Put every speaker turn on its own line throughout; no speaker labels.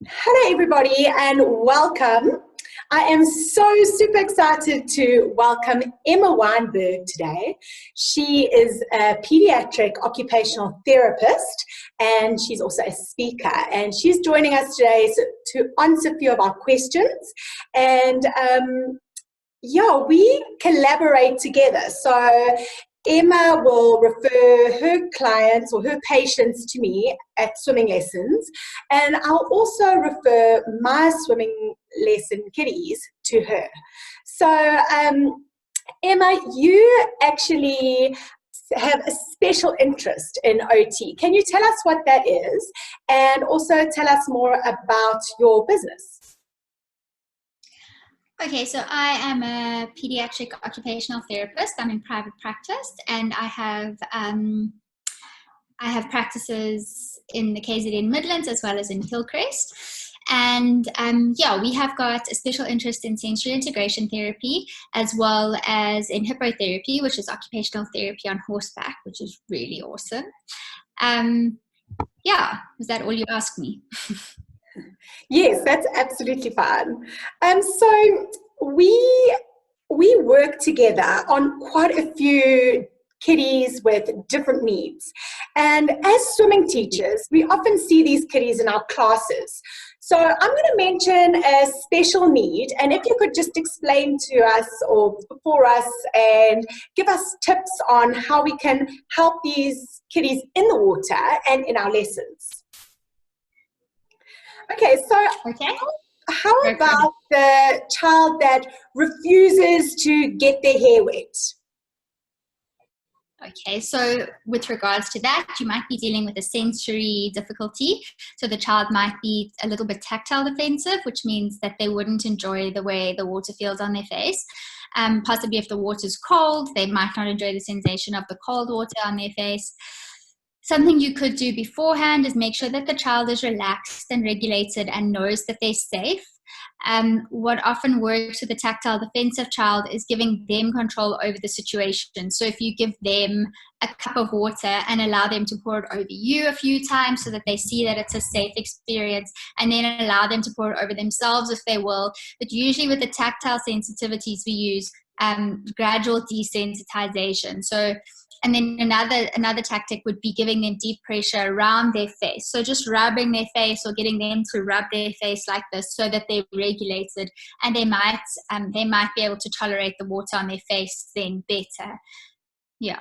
Hello, everybody, and welcome. I am so super excited to welcome Emma Wijnberg today. She is a pediatric occupational therapist, and she's also a speaker. And she's joining us today to answer a few of our questions. And we collaborate together. So Emma will refer her clients or her patients to me at swimming lessons, and I'll also refer my swimming lesson kiddies to her. So, Emma, you actually have a special interest in OT. Can you tell us what that is, and also tell us more about your business?
Okay, so I am a pediatric occupational therapist. I'm in private practice, and I have practices in the KZN Midlands as well as in Hillcrest. And we have got a special interest in sensory integration therapy as well as in hippotherapy, which is occupational therapy on horseback, which is really awesome. Was that all you asked me?
Yes, that's absolutely fine. So we work together on quite a few kiddies with different needs. And as swimming teachers, we often see these kiddies in our classes. So I'm going to mention a special need, and if you could just explain to us or for us and give us tips on how we can help these kiddies in the water and in our lessons. Okay, so how about the child that refuses to get their hair wet?
Okay, so with regards to that, you might be dealing with a sensory difficulty. So the child might be a little bit tactile defensive, which means that they wouldn't enjoy the way the water feels on their face. Possibly if the water is cold, they might not enjoy the sensation of the cold water on their face. Something you could do beforehand is make sure that the child is relaxed and regulated and knows that they're safe. What often works with a tactile defensive child is giving them control over the situation. So if you give them a cup of water and allow them to pour it over you a few times so that they see that it's a safe experience, and then allow them to pour it over themselves if they will. But usually with the tactile sensitivities, we use gradual desensitization. And then another tactic would be giving them deep pressure around their face. So just rubbing their face or getting them to rub their face like this so that they're regulated, and they might be able to tolerate the water on their face then better. Yeah.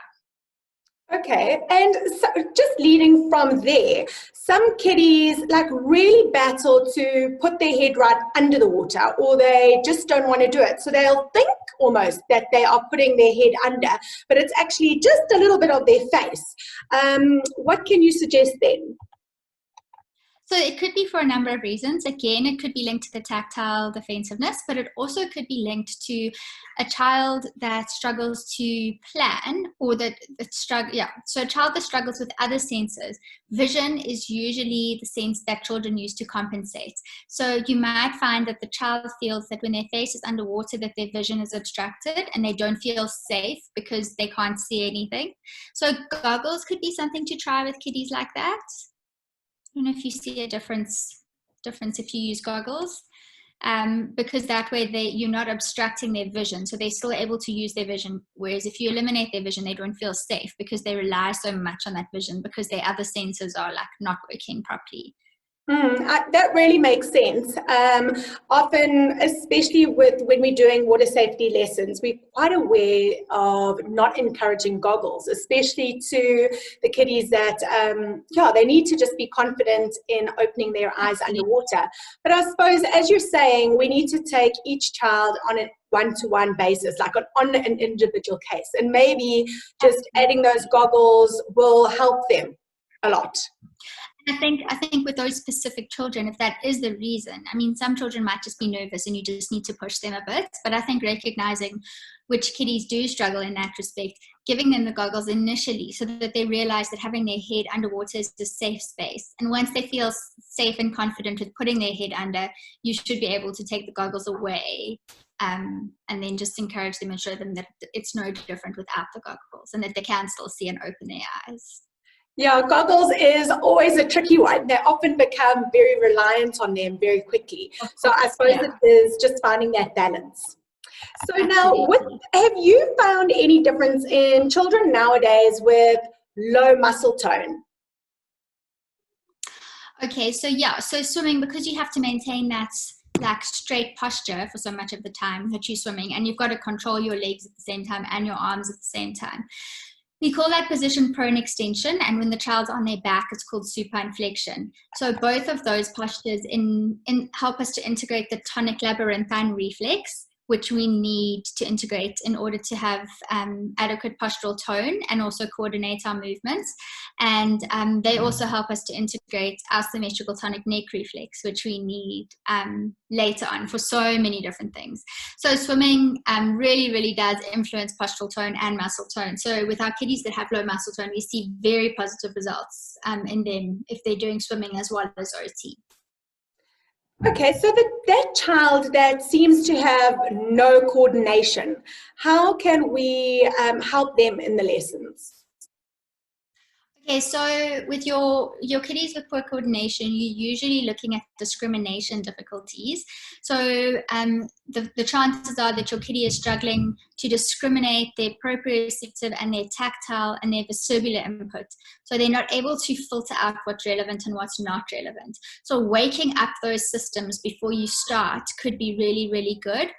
Okay, and so just leading from there, some kiddies really battle to put their head right under the water, or they just don't want to do it. So they'll think almost that they are putting their head under, but it's actually just a little bit of their face. What can you suggest then?
So it could be for a number of reasons. Again, it could be linked to the tactile defensiveness, but it also could be linked to a child that struggles to plan, or So a child that struggles with other senses. Vision is usually the sense that children use to compensate. So you might find that the child feels that when their face is underwater, that their vision is obstructed and they don't feel safe because they can't see anything. So goggles could be something to try with kiddies like that. I don't know if you see a difference if you use goggles, because that way you're not obstructing their vision, so they're still able to use their vision. Whereas if you eliminate their vision, they don't feel safe because they rely so much on that vision because their other senses are not working properly.
That really makes sense. Often, especially when we're doing water safety lessons, we're quite aware of not encouraging goggles, especially to the kiddies that, they need to just be confident in opening their eyes underwater. But I suppose, as you're saying, we need to take each child on a one-to-one basis, on an individual case. And maybe just adding those goggles will help them a lot.
I think with those specific children, if that is the reason, some children might just be nervous and you just need to push them a bit. But I think recognizing which kiddies do struggle in that respect, giving them the goggles initially so that they realize that having their head underwater is a safe space. And once they feel safe and confident with putting their head under, you should be able to take the goggles away, and then just encourage them and show them that it's no different without the goggles and that they can still see and open their eyes.
Yeah, goggles is always a tricky one. They often become very reliant on them very quickly.
Of
So I
course,
suppose
yeah,
it is just finding that balance. So now,
absolutely.
have you found any difference in children nowadays with low muscle tone?
Okay, so yeah, so swimming, because you have to maintain that like straight posture for so much of the time that you're swimming, and you've got to control your legs at the same time and your arms at the same time. We call that position prone extension, and when the child's on their back, it's called supine flexion. So both of those postures help us to integrate the tonic labyrinthine reflex, which we need to integrate in order to have adequate postural tone and also coordinate our movements. And they also help us to integrate our symmetrical tonic neck reflex, which we need later on for so many different things. So swimming really, really does influence postural tone and muscle tone. So with our kiddies that have low muscle tone, we see very positive results in them if they're doing swimming as well as OT.
Okay, so that child that seems to have no coordination, how can we help them in the lessons?
Okay, so with your kiddies with poor coordination, you're usually looking at discrimination difficulties. So the chances are that your kiddie is struggling to discriminate their proprioceptive and their tactile and their vestibular input. So they're not able to filter out what's relevant and what's not relevant. So waking up those systems before you start could be really, really good.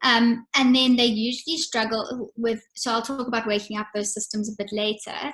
And then they usually struggle with, so I'll talk about waking up those systems a bit later.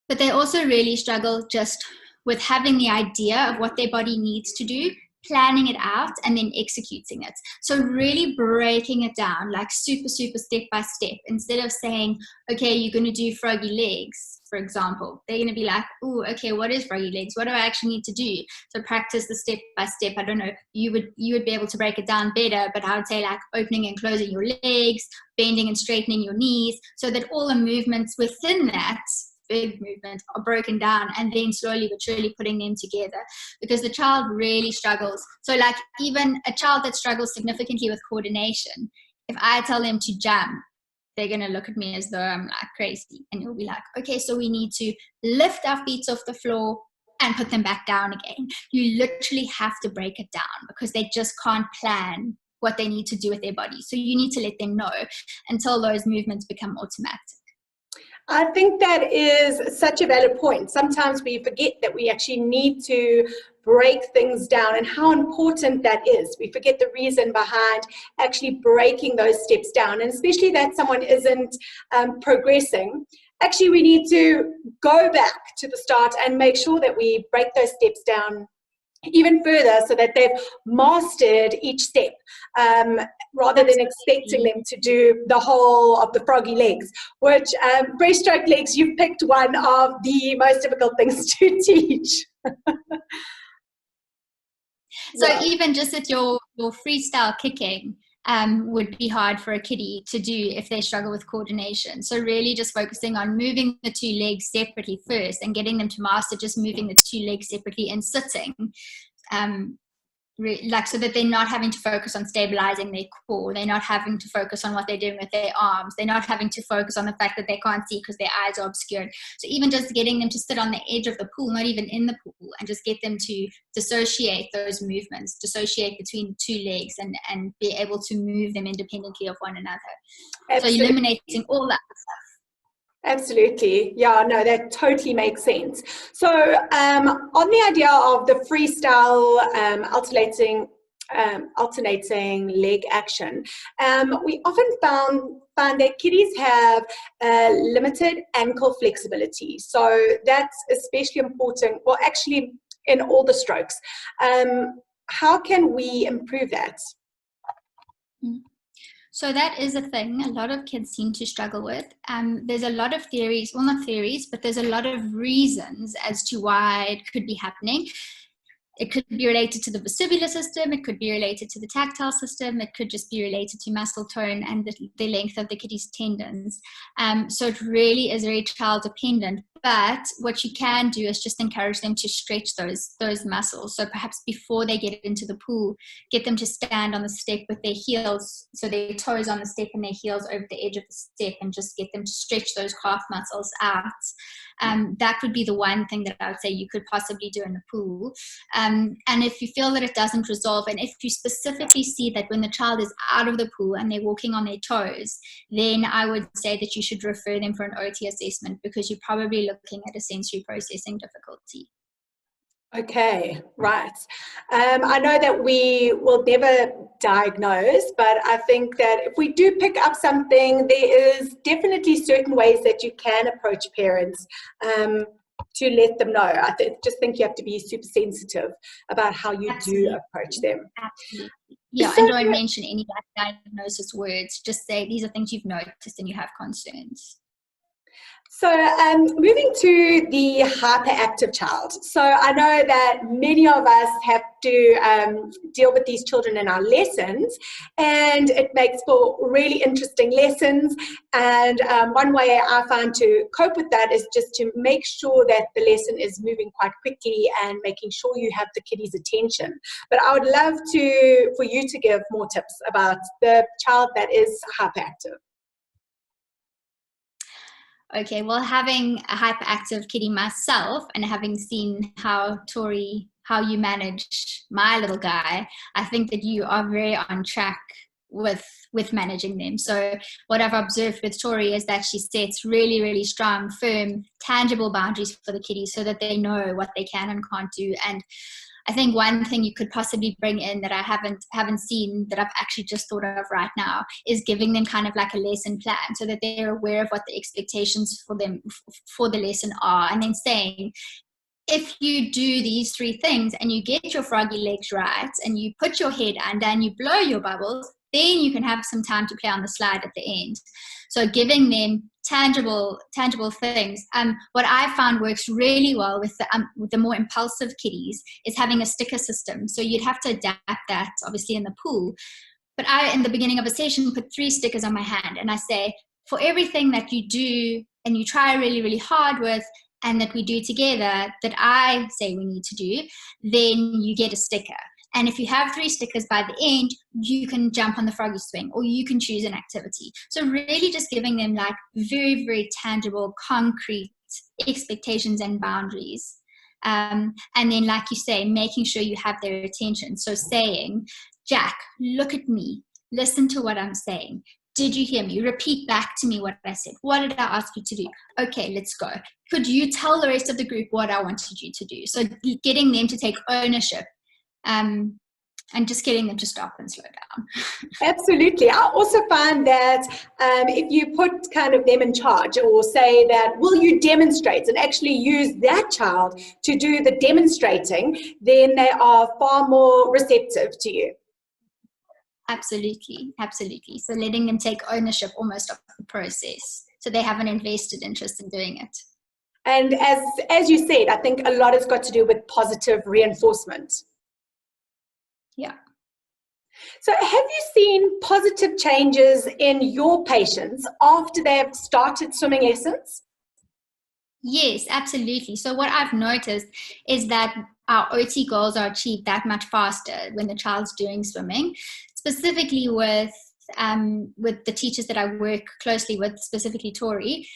But they also really struggle just with having the idea of what their body needs to do, planning it out, and then executing it. So really breaking it down, like super, super step by step, instead of saying, okay, you're going to do froggy legs, for example. They're going to be like, oh, okay, what is froggy legs? What do I actually need to do? So practice the step by step. I don't know, you would be able to break it down better, but I would say like opening and closing your legs, bending and straightening your knees, so that all the movements within that big movement are broken down, and then slowly but surely putting them together, because the child really struggles. So like even a child that struggles significantly with coordination, if I tell them to jump, they're going to look at me as though I'm like crazy, and you'll be like, okay, so we need to lift our feet off the floor and put them back down again. You literally have to break it down because they just can't plan what they need to do with their body. So you need to let them know until those movements become automatic.
I think that is such a valid point. Sometimes we forget that we actually need to break things down and how important that is. We forget the reason behind actually breaking those steps down, and especially that someone isn't progressing. Actually, we need to go back to the start and make sure that we break those steps down even further so that they've mastered each step, rather than expecting them to do the whole of the froggy legs, which breaststroke legs, you've picked one of the most difficult things to teach.
So even just at your freestyle kicking would be hard for a kiddie to do if they struggle with coordination. So really just focusing on moving the two legs separately first and getting them to master just moving the two legs separately and sitting, like so that they're not having to focus on stabilizing their core, they're not having to focus on what they're doing with their arms, they're not having to focus on the fact that they can't see because their eyes are obscured. So even just getting them to sit on the edge of the pool, not even in the pool, and just get them to dissociate those movements, dissociate between the two legs, and be able to move them independently of one another.
Absolutely.
So eliminating all that stuff.
Absolutely. Yeah, no, that totally makes sense. So on the idea of the freestyle alternating leg action, we often find that kiddies have limited ankle flexibility. So that's especially important, well, actually in all the strokes. How can we improve that?
So that is a thing a lot of kids seem to struggle with. There's a lot of theories, well, not theories, but there's a lot of reasons as to why it could be happening. It could be related to the vestibular system, it could be related to the tactile system, it could just be related to muscle tone and the length of the kiddie's tendons. So it really is very child dependent. But what you can do is just encourage them to stretch those muscles. So perhaps before they get into the pool, get them to stand on the step with their heels, so their toes on the step and their heels over the edge of the step, and just get them to stretch those calf muscles out. that would be the one thing that I would say you could possibly do in the pool. And if you feel that it doesn't resolve, and if you specifically see that when the child is out of the pool and they're walking on their toes, then I would say that you should refer them for an OT assessment, because you're probably looking at a sensory processing difficulty.
Okay, right. I know that we will never diagnose, but I think that if we do pick up something, there is definitely certain ways that you can approach parents to let them know. Just think you have to be super sensitive about how you do approach them.
Absolutely. Yeah, and don't mention any diagnosis words. Just say these are things you've noticed and you have concerns.
So moving to the hyperactive child. So I know that many of us have to deal with these children in our lessons, and it makes for really interesting lessons. And one way I find to cope with that is just to make sure that the lesson is moving quite quickly and making sure you have the kiddies' attention. But I would love for you to give more tips about the child that is hyperactive.
Okay, well, having a hyperactive kitty myself and having seen how you manage my little guy, I think that you are very on track with managing them. So what I've observed with Tori is that she sets really, really strong, firm, tangible boundaries for the kitty so that they know what they can and can't do. And I think one thing you could possibly bring in that I haven't seen, that I've actually just thought of right now, is giving them kind of like a lesson plan so that they're aware of what the expectations for them for the lesson are, and then saying, if you do these 3 things and you get your froggy legs right and you put your head under and you blow your bubbles, then you can have some time to play on the slide at the end. So giving them tangible things. What I found works really well with the more impulsive kiddies is having a sticker system. So you'd have to adapt that obviously in the pool. But I, in the beginning of a session, put 3 stickers on my hand and I say, for everything that you do and you try really, really hard with, and that we do together, that I say we need to do, then you get a sticker. And if you have 3 stickers by the end, you can jump on the froggy swing or you can choose an activity. So really just giving them like very, very tangible, concrete expectations and boundaries. And then, like you say, making sure you have their attention. So saying, Jack, look at me, listen to what I'm saying. Did you hear me? Repeat back to me what I said. What did I ask you to do? Okay, let's go. Could you tell the rest of the group what I wanted you to do? So getting them to take ownership and just getting them to stop and slow down.
Absolutely. I also find that if you put kind of them in charge, or say that, will you demonstrate, and actually use that child to do the demonstrating, then they are far more receptive to you.
Absolutely. So letting them take ownership almost of the process, so they have an invested interest in doing it.
And as you said, I think a lot has got to do with positive reinforcement.
Yeah.
So have you seen positive changes in your patients after they've started swimming lessons?
Yes, absolutely. So what I've noticed is that our OT goals are achieved that much faster when the child's doing swimming, specifically with the teachers that I work closely with, specifically Tori,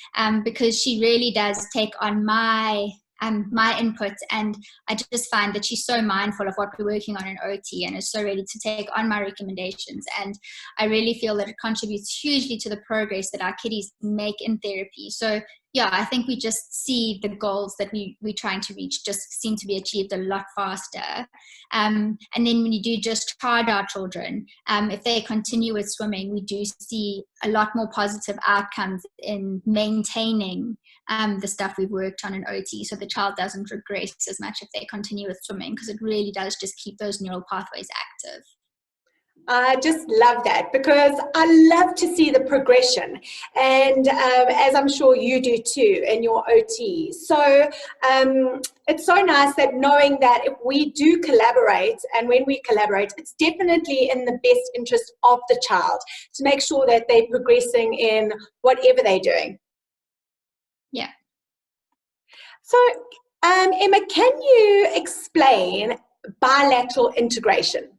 because she really does take on my inputs, and I just find that she's so mindful of what we're working on in OT and is so ready to take on my recommendations. And I really feel that it contributes hugely to the progress that our kiddies make in therapy. So yeah, I think we just see the goals that we're trying to reach just seem to be achieved a lot faster. And then when you do just charge our children, if they continue with swimming, we do see a lot more positive outcomes in maintaining the stuff we've worked on in OT, so the child doesn't regress as much if they continue with swimming, because it really does just keep those neural pathways active.
I just love that, because I love to see the progression, and as I'm sure you do too in your OT. So it's so nice that knowing that if we do collaborate, and when we collaborate, it's definitely in the best interest of the child to make sure that they're progressing in whatever they're doing.
Yeah.
So Emma, can you explain bilateral integration?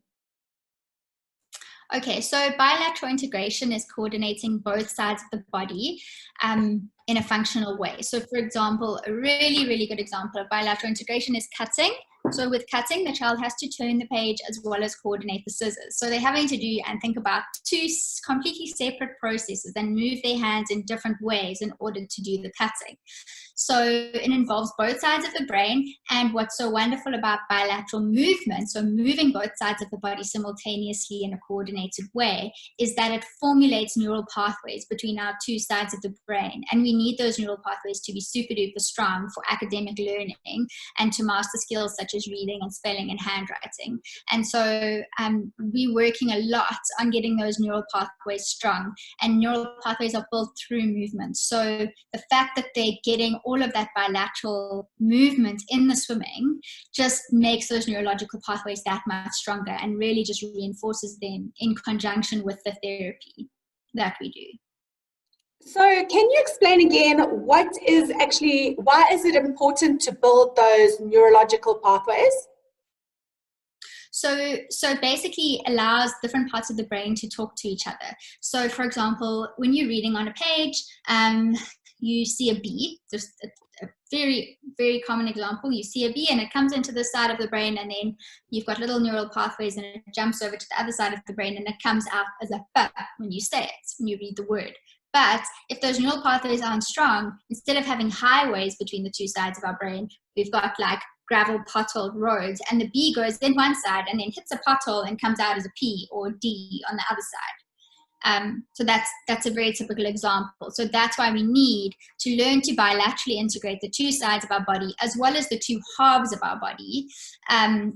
Okay, so bilateral integration is coordinating both sides of the body in a functional way. So for example, a really, really good example of bilateral integration is cutting. So with cutting, the child has to turn the page as well as coordinate the scissors. So they're having to do and think about two completely separate processes and move their hands in different ways in order to do the cutting. So it involves both sides of the brain. And what's so wonderful about bilateral movement, so moving both sides of the body simultaneously in a coordinated way, is that it formulates neural pathways between our two sides of the brain. And we need those neural pathways to be super duper strong for academic learning and to master skills such as reading and spelling and handwriting. And so we're working a lot on getting those neural pathways strong. And neural pathways are built through movement. So the fact that they're getting all of that bilateral movement in the swimming just makes those neurological pathways that much stronger and really just reinforces them in conjunction with the therapy that we do.
So can you explain again why is it important to build those neurological pathways?
So basically allows different parts of the brain to talk to each other. So for example, when you're reading on a page, you see a bee, just a very, very common example. You see a bee and it comes into the side of the brain, and then you've got little neural pathways and it jumps over to the other side of the brain and it comes out as a "b" when you say it, when you read the word. But if those neural pathways aren't strong, instead of having highways between the two sides of our brain, we've got like gravel potholed roads, and the bee goes in one side and then hits a pothole and comes out as a P or D on the other side. So that's a very typical example. So that's why we need to learn to bilaterally integrate the two sides of our body as well as the two halves of our body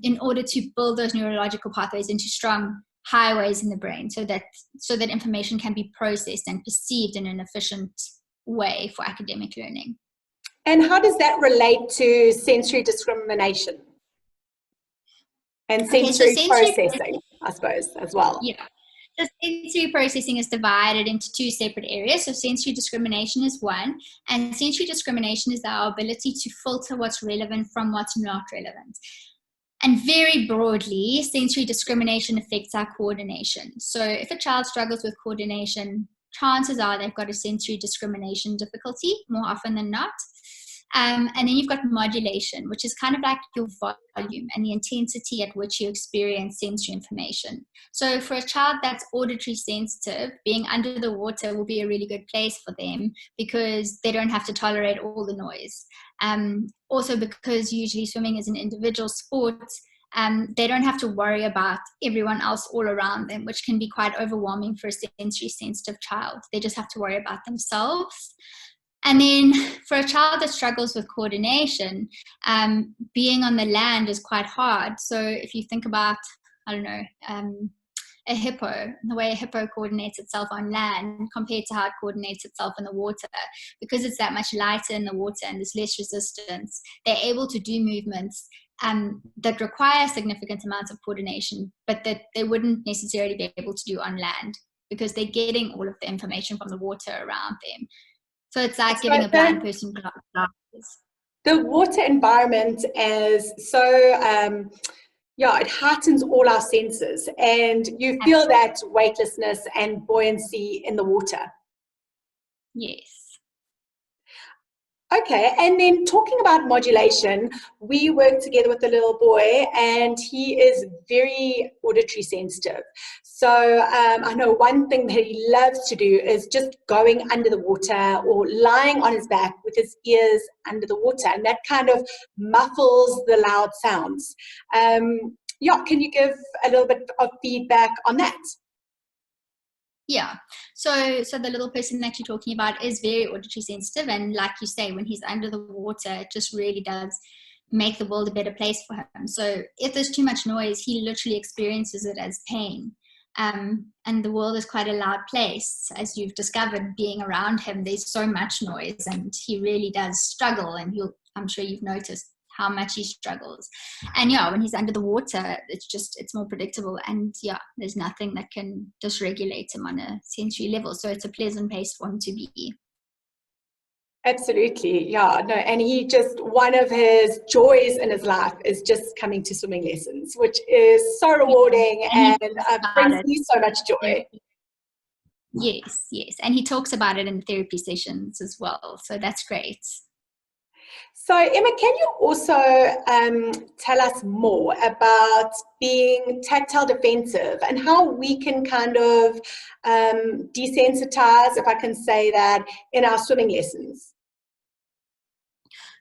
in order to build those neurological pathways into strong highways in the brain so that information can be processed and perceived in an efficient way for academic learning.
And how does that relate to sensory discrimination and sensory processing, I suppose, as well?
Yeah. So sensory processing is divided into two separate areas. So sensory discrimination is one, and sensory discrimination is our ability to filter what's relevant from what's not relevant. And very broadly, sensory discrimination affects our coordination. So if a child struggles with coordination, chances are they've got a sensory discrimination difficulty more often than not. And then you've got modulation, which is kind of like your volume and the intensity at which you experience sensory information. So for a child that's auditory sensitive, being under the water will be a really good place for them because they don't have to tolerate all the noise. Also because usually swimming is an individual sport, they don't have to worry about everyone else all around them, which can be quite overwhelming for a sensory sensitive child. They just have to worry about themselves. And then for a child that struggles with coordination, being on the land is quite hard. So if you think about, I don't know, a hippo, the way a hippo coordinates itself on land compared to how it coordinates itself in the water, because it's that much lighter in the water and there's less resistance, they're able to do movements that require significant amounts of coordination, but that they wouldn't necessarily be able to do on land because they're getting all of the information from the water around them. So it's like giving a blind person glasses.
The water environment is so, it heightens all our senses, and you feel that weightlessness and buoyancy in the water.
Yes.
Okay, and then talking about modulation, we work together with a little boy and he is very auditory sensitive. So I know one thing that he loves to do is just going under the water or lying on his back with his ears under the water, and that kind of muffles the loud sounds. Can you give a little bit of feedback on that?
Yeah, so the little person that you're talking about is very auditory sensitive, and like you say, when he's under the water, it just really does make the world a better place for him. So if there's too much noise, he literally experiences it as pain. And the world is quite a loud place, as you've discovered being around him. There's so much noise, and he really does struggle, and I'm sure you've noticed how much he struggles. And when he's under the water, it's more predictable, and there's nothing that can dysregulate him on a sensory level, so it's a pleasant place for him to be.
Absolutely, yeah, no, and he just, one of his joys in his life is just coming to swimming lessons, which is so rewarding
And
and
he talks about
brings
it.
me so much joy.
Yes, yes. And he talks about it in therapy sessions as well. So that's great.
So, Emma, can you also tell us more about being tactile defensive and how we can kind of desensitize, if I can say that, in our swimming lessons?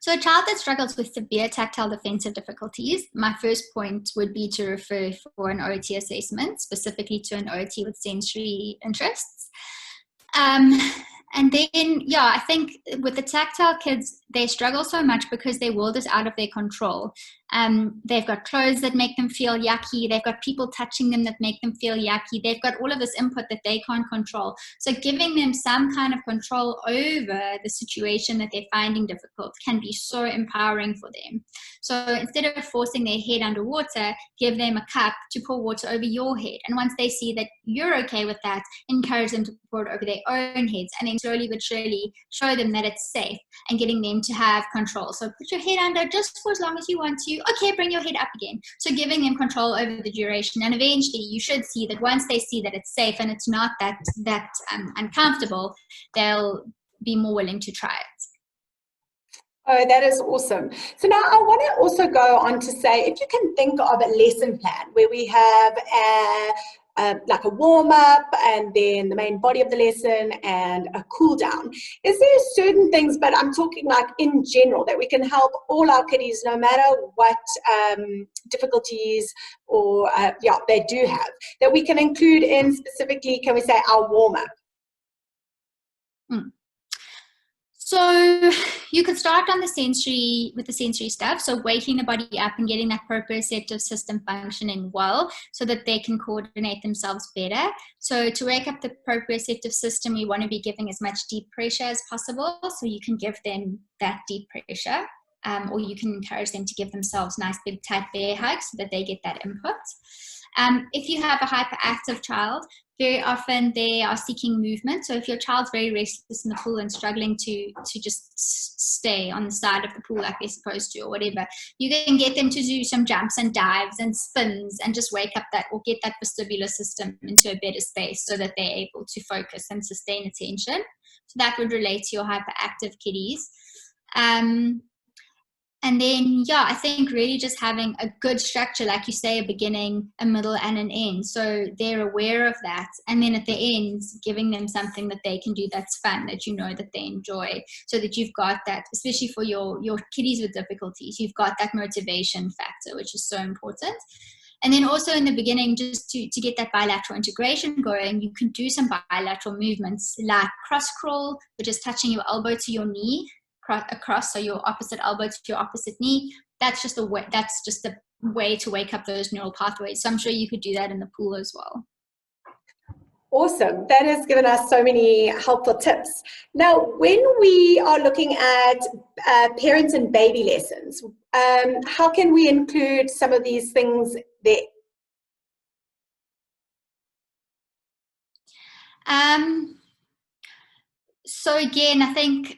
So a child that struggles with severe tactile defensive difficulties, my first point would be to refer for an OT assessment, specifically to an OT with sensory interests. And then, yeah, I think with the tactile kids, they struggle so much because their world is out of their control. They've got clothes that make them feel yucky. They've got people touching them that make them feel yucky. They've got all of this input that they can't control. So giving them some kind of control over the situation that they're finding difficult can be so empowering for them. So instead of forcing their head underwater, give them a cup to pour water over your head. And once they see that you're okay with that, encourage them to pour it over their own heads, and then slowly but surely show them that it's safe and getting them to have control. So put your head under just for as long as you want to. Okay, bring your head up again. So giving them control over the duration, and eventually you should see that once they see that it's safe and it's not that uncomfortable, they'll be more willing to try it.
Oh, that is awesome. So now I want to also go on to say, if you can think of a lesson plan where we have like a warm-up and then the main body of the lesson and a cool down. Is there certain things, but I'm talking like in general, that we can help all our kiddies, no matter what difficulties or they do have, that we can include in specifically, can we say, our warm-up?
So you could start on the sensory stuff. So waking the body up and getting that proprioceptive system functioning well so that they can coordinate themselves better. So to wake up the proprioceptive system, we want to be giving as much deep pressure as possible. So you can give them that deep pressure, or you can encourage them to give themselves nice big tight bear hugs so that they get that input. If you have a hyperactive child, very often they are seeking movement. So if your child's very restless in the pool and struggling to just stay on the side of the pool like they're supposed to or whatever, you can get them to do some jumps and dives and spins and just wake up that or get that vestibular system into a better space so that they're able to focus and sustain attention. So that would relate to your hyperactive kiddies. And then, I think really just having a good structure, like you say, a beginning, a middle, and an end. So they're aware of that. And then at the end, giving them something that they can do that's fun, that you know that they enjoy, so that you've got that, especially for your kiddies with difficulties, you've got that motivation factor, which is so important. And then also in the beginning, just to get that bilateral integration going, you can do some bilateral movements like cross crawl, which is touching your elbow to your knee, across, so your opposite elbow to your opposite knee. That's just a way to wake up those neural pathways. So I'm sure you could do that in the pool as well.
Awesome. That has given us so many helpful tips. Now, when we are looking at parents and baby lessons, how can we include some of these things there?
So again, I think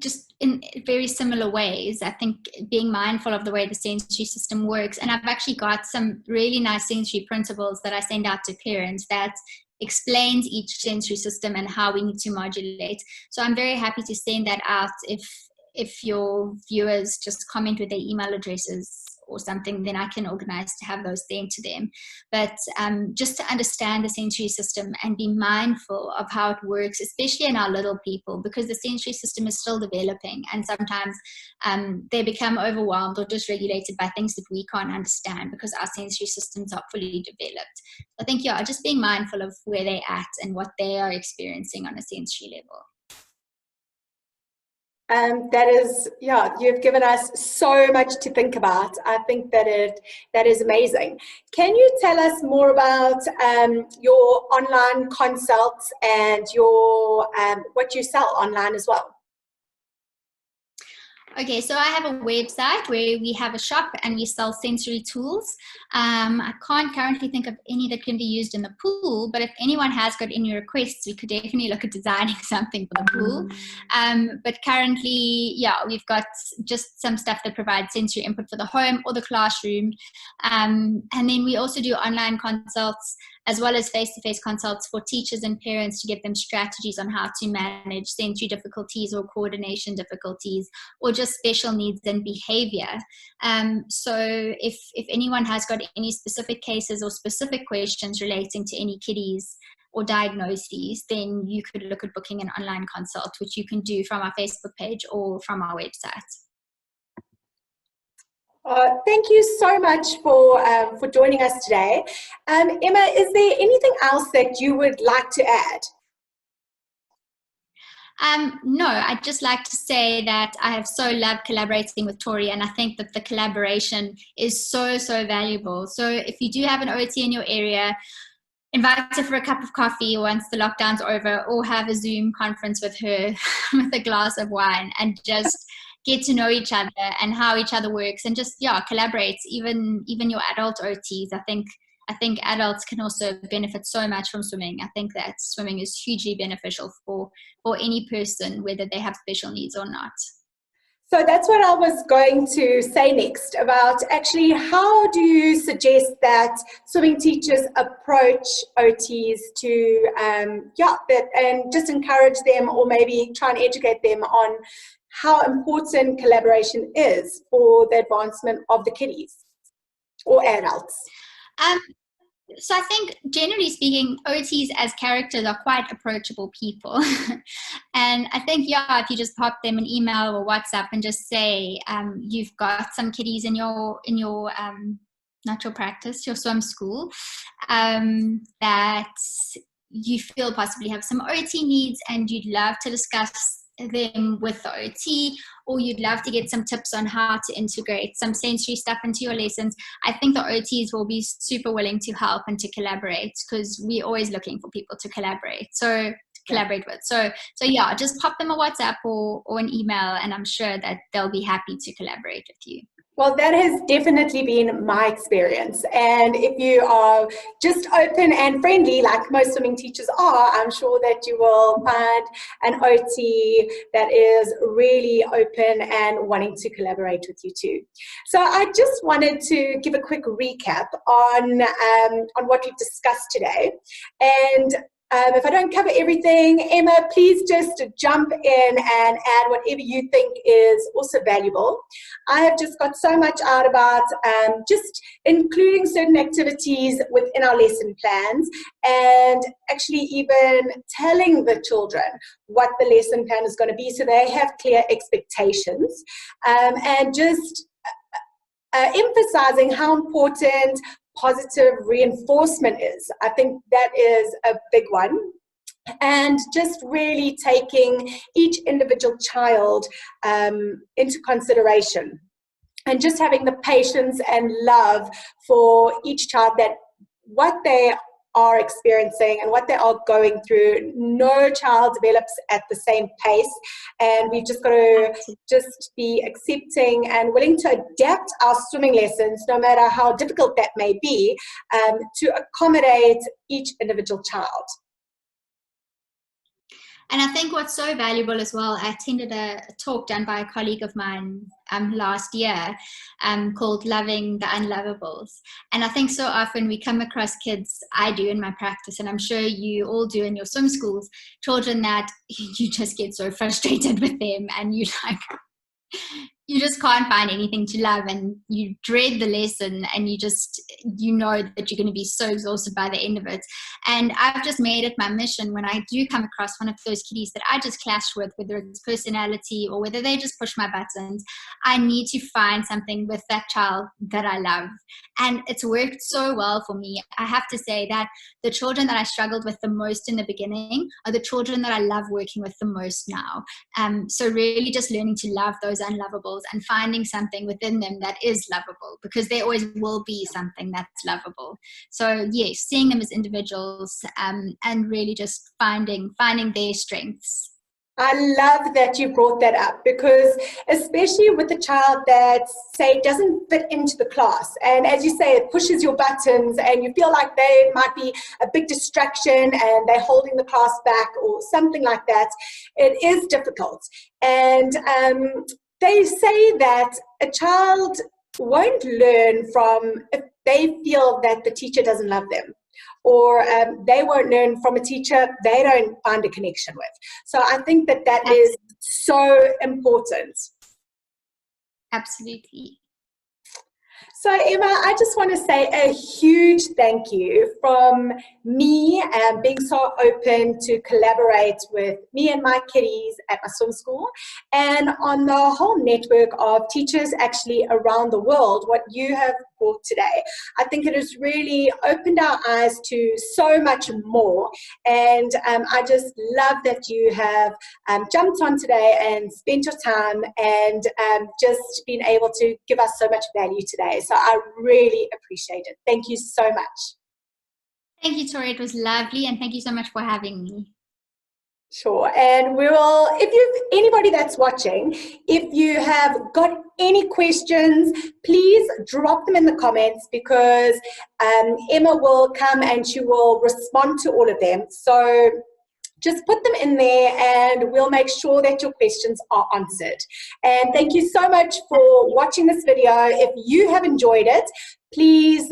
just in very similar ways, I think being mindful of the way the sensory system works. And I've actually got some really nice sensory principles that I send out to parents that explains each sensory system and how we need to modulate. So I'm very happy to send that out if your viewers just comment with their email addresses or something, then I can organize to have those sent to them. But just to understand the sensory system and be mindful of how it works, especially in our little people, because the sensory system is still developing, and sometimes they become overwhelmed or dysregulated by things that we can't understand because our sensory systems are fully developed. I think, just being mindful of where they're at and what they are experiencing on a sensory level.
That is, you've given us so much to think about. I think that is amazing. Can you tell us more about your online consults and your what you sell online as well?
Okay, so I have a website where we have a shop and we sell sensory tools. I can't currently think of any that can be used in the pool, but if anyone has got any requests, we could definitely look at designing something for the pool. But currently, yeah, we've got just some stuff that provides sensory input for the home or the classroom. And then we also do online consults as well as face-to-face consults for teachers and parents to give them strategies on how to manage sensory difficulties or coordination difficulties, or just special needs and behavior. So if anyone has got any specific cases or specific questions relating to any kiddies or diagnoses, then you could look at booking an online consult, which you can do from our Facebook page or from our website.
Thank you so much for joining us today. Emma, is there anything else that you would like to add?
No, I'd just like to say that I have so loved collaborating with Tori, and I think that the collaboration is so valuable. So if you do have an OT in your area, invite her for a cup of coffee once the lockdown's over, or have a Zoom conference with her with a glass of wine, and just get to know each other and how each other works, and just collaborate. Even your adult OTs, I think adults can also benefit so much from swimming. I think that swimming is hugely beneficial for any person, whether they have special needs or not.
So that's what I was going to say next, about actually how do you suggest that swimming teachers approach OTs to, and just encourage them, or maybe try and educate them on how important collaboration is for the advancement of the kiddies or adults?
So I think, generally speaking, OTs as characters are quite approachable people. And I think, if you just pop them an email or WhatsApp and just say, you've got some kiddies in your not your practice, your swim school, that you feel possibly have some OT needs and you'd love to discuss them with the OT, or you'd love to get some tips on how to integrate some sensory stuff into your lessons, I think the OTs will be super willing to help and to collaborate, because we're always looking for people to collaborate. So with. So just pop them a WhatsApp or an email, and I'm sure that they'll be happy to collaborate with you.
Well, that has definitely been my experience. And if you are just open and friendly, like most swimming teachers are, I'm sure that you will find an OT that is really open and wanting to collaborate with you too. So I just wanted to give a quick recap on what we've discussed today. And if I don't cover everything, Emma, please just jump in and add whatever you think is also valuable. I have just got so much out about just including certain activities within our lesson plans, and actually even telling the children what the lesson plan is going to be, so they have clear expectations, and just emphasizing how important positive reinforcement is. I think that is a big one. And just really taking each individual child into consideration, and just having the patience and love for each child, that what they are experiencing and what they are going through, no child develops at the same pace, and we've just got to just be accepting and willing to adapt our swimming lessons, no matter how difficult that may be, to accommodate each individual child.
And I think what's so valuable as well, I attended a talk done by a colleague of mine last year called Loving the Unlovables. And I think so often we come across kids, I do in my practice, and I'm sure you all do in your swim schools, children that you just get so frustrated with them, and you just can't find anything to love, and you dread the lesson, and you know that you're going to be so exhausted by the end of it. And I've just made it my mission, when I do come across one of those kiddies that I just clash with, whether it's personality or whether they just push my buttons, I need to find something with that child that I love. And it's worked so well for me. I have to say that the children that I struggled with the most in the beginning are the children that I love working with the most now. So really just learning to love those unlovables and finding something within them that is lovable, because there always will be something that's lovable. So yes, seeing them as individuals, and really just finding their strengths.
I love that you brought that up, because especially with a child that, say, doesn't fit into the class, and as you say, it pushes your buttons and you feel like they might be a big distraction and they're holding the class back or something like that, it is difficult. And they say that a child won't learn from if they feel that the teacher doesn't love them, or they won't learn from a teacher they don't find a connection with. So I think that that is so important.
Absolutely.
So Emma, I just want to say a huge thank you from me being so open to collaborate with me and my kiddies at my swim school, and on the whole network of teachers actually around the world, what you have brought today. I think it has really opened our eyes to so much more, and I just love that you have jumped on today and spent your time and just been able to give us so much value today. So I really appreciate it. Thank you so much.
Thank you, Tori. It was lovely, and thank you so much for having me.
Sure. And we will, if you've anybody that's watching, if you have got any questions, please drop them in the comments, because Emma will come and she will respond to all of them. So just put them in there and we'll make sure that your questions are answered. And thank you so much for watching this video. If you have enjoyed it, please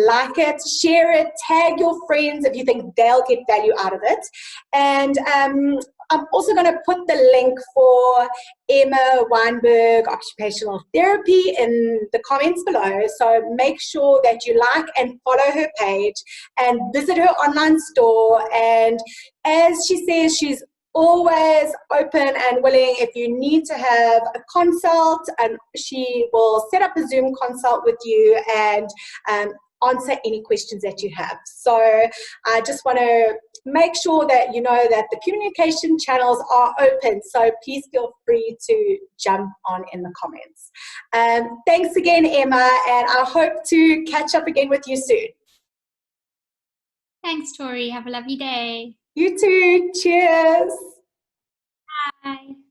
like it, share it, tag your friends if you think they'll get value out of it. And I'm also going to put the link for Emma Wijnberg Occupational Therapy in the comments below. So make sure that you like and follow her page and visit her online store. And as she says, she's always open and willing. If you need to have a consult, and she will set up a Zoom consult with you and answer any questions that you have. So I just want to make sure that you know that the communication channels are open, so please feel free to jump on in the comments. Thanks again, Emma, and I hope to catch up again with you soon.
Thanks, Tori. Have a lovely day.
You too. Cheers.
Bye.